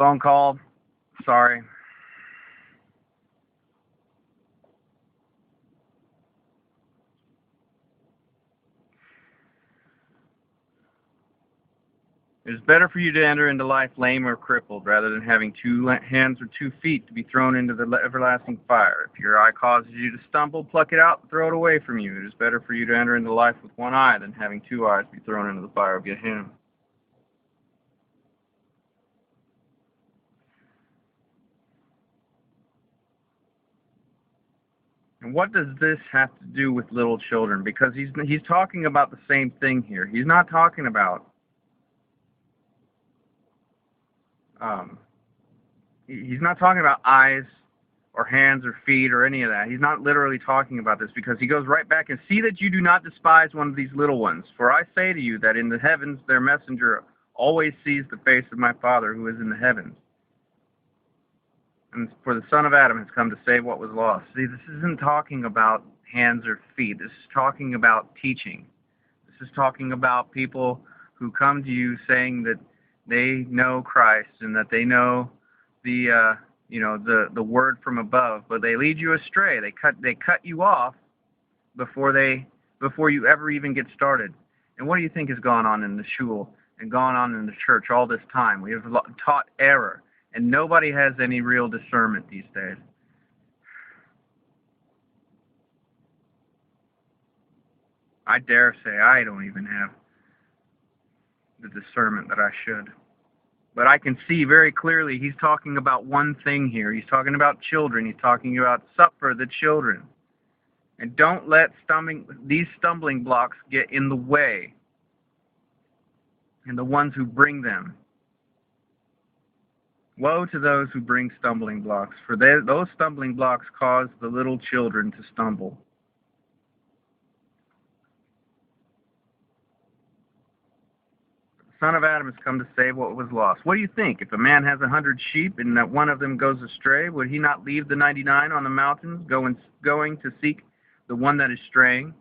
Phone call. Sorry. It is better for you to enter into life lame or crippled, rather than having 2 hands or 2 feet to be thrown into the everlasting fire. If your eye causes you to stumble, pluck it out and throw it away from you. It is better for you to enter into life with 1 eye than having 2 eyes be thrown into the fire of Gehenna. And what does this have to do with little children? Because he's talking about the same thing here. He's not talking about he's not talking about eyes or hands or feet or any of that. He's not literally talking about this, because he goes right back and see that you do not despise one of these little ones. For I say to you that in the heavens their messenger always sees the face of my Father who is in the heavens. And for the Son of Adam has come to save what was lost. See, this isn't talking about hands or feet. This is talking about teaching. This is talking about people who come to you saying that they know Christ and that they know the word from above, but they lead you astray. They cut you off before you ever even get started. And what do you think has gone on in the shul and gone on in the church all this time? We have taught error, and nobody has any real discernment these days. I dare say I don't even have the discernment that I should. But I can see very clearly he's talking about one thing here. He's talking about children. He's talking about suffer the children. And don't let these stumbling blocks get in the way, and the ones who bring them. Woe to those who bring stumbling blocks, for those stumbling blocks cause the little children to stumble. Son of Adam has come to save what was lost. What do you think? If a man has 100 sheep and that one of them goes astray, would he not leave the 99 on the mountains, going to seek the one that is straying?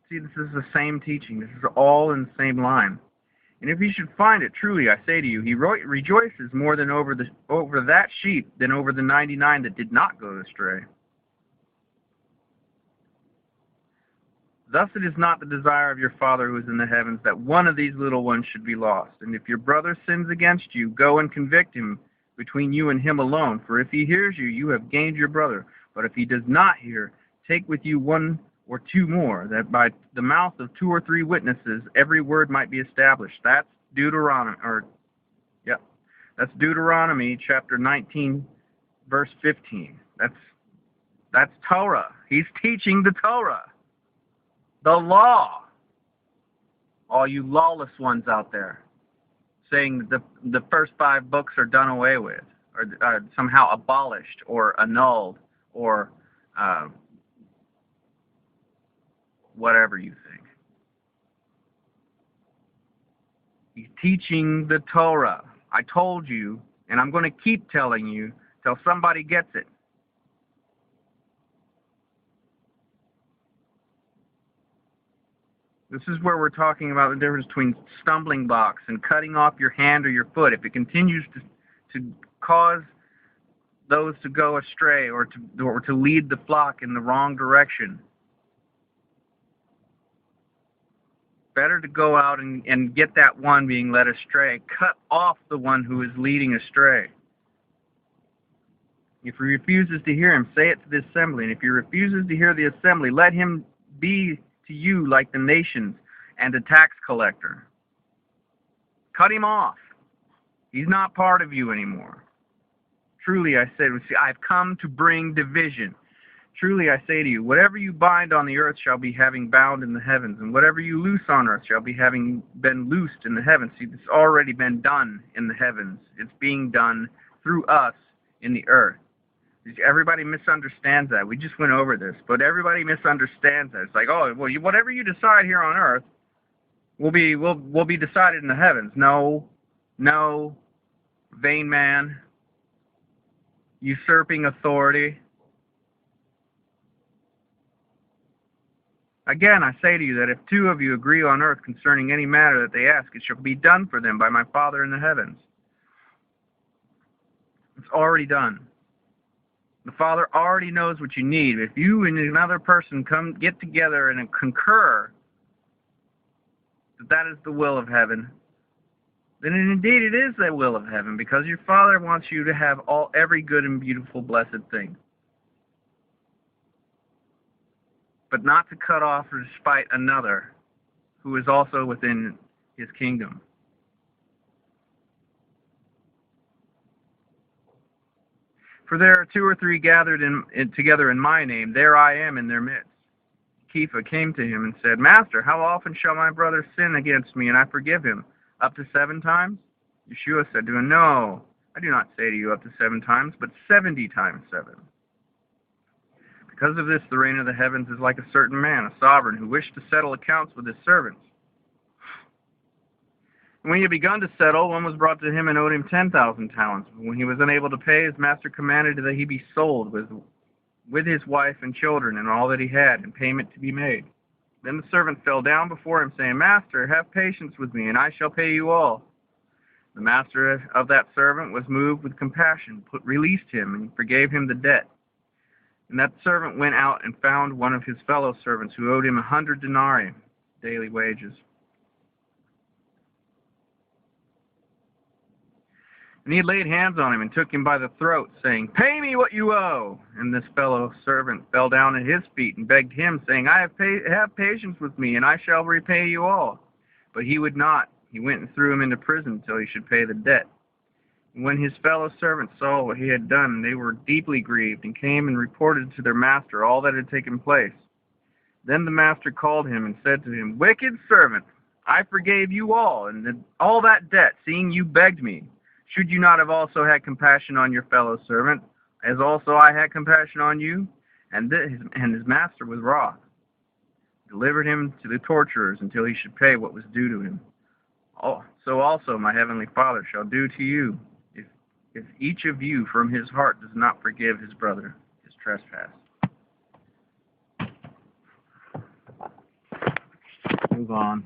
See, this is the same teaching. This is all in the same line. And if he should find it, truly I say to you, he rejoices more than over that sheep than over the 99 that did not go astray. Thus it is not the desire of your Father who is in the heavens that one of these little ones should be lost. And if your brother sins against you, go and convict him between you and him alone. For if he hears you, you have gained your brother. But if he does not hear, take with you 1 or 2 more, that by the mouth of 2 or 3 witnesses every word might be established. That's Deuteronomy chapter 19, verse 15. That's Torah. He's teaching the Torah. The law. All you lawless ones out there saying the first 5 books are done away with, or somehow abolished or annulled, or whatever you think. He's teaching the Torah. I told you, and I'm going to keep telling you till somebody gets it. This is where we're talking about the difference between stumbling blocks and cutting off your hand or your foot. If it continues to cause those to go astray or to lead the flock in the wrong direction, better to go out and get that one being led astray. Cut off the one who is leading astray. If he refuses to hear him, say it to the assembly. And if he refuses to hear the assembly, let him be to you like the nations and a tax collector. Cut him off. He's not part of you anymore. Truly I say, I've come to bring division. Truly I say to you, whatever you bind on the earth shall be having bound in the heavens, and whatever you loose on earth shall be having been loosed in the heavens. See, it's already been done in the heavens. It's being done through us in the earth. Everybody misunderstands that. We just went over this, but everybody misunderstands that. It's like, oh, well, whatever you decide here on earth will be decided in the heavens. No, vain man, usurping authority. Again, I say to you that if 2 of you agree on earth concerning any matter that they ask, it shall be done for them by my Father in the heavens. It's already done. The Father already knows what you need. If you and another person get together and concur that that is the will of heaven, then indeed it is the will of heaven, because your Father wants you to have every good and beautiful blessed thing. But not to cut off or despite another who is also within his kingdom. For there are 2 or 3 gathered together in my name, there I am in their midst. Kepha came to him and said, Master, how often shall my brother sin against me and I forgive him? Up to 7 times? Yeshua said to him, No, I do not say to you up to 7 times, but 70 times 7. Because of this, the reign of the heavens is like a certain man, a sovereign, who wished to settle accounts with his servants. When he had begun to settle, one was brought to him and owed him 10,000 talents. When he was unable to pay, his master commanded that he be sold with his wife and children and all that he had, and payment to be made. Then the servant fell down before him, saying, Master, have patience with me, and I shall pay you all. The master of that servant was moved with compassion, released him, and forgave him the debt. And that servant went out and found one of his fellow servants who owed him 100 denarii, daily wages. And he laid hands on him and took him by the throat, saying, Pay me what you owe. And this fellow servant fell down at his feet and begged him, saying, Have patience with me, and I shall repay you all. But he would not. He went and threw him into prison till he should pay the debt. And when his fellow servants saw what he had done, they were deeply grieved, and came and reported to their master all that had taken place. Then the master called him and said to him, Wicked servant, I forgave you all, and all that debt, seeing you begged me. Should you not have also had compassion on your fellow servant, as also I had compassion on you? And his master was wroth, delivered him to the torturers until he should pay what was due to him. So also my heavenly Father shall do to you, if each of you from his heart does not forgive his brother his trespass. Move on.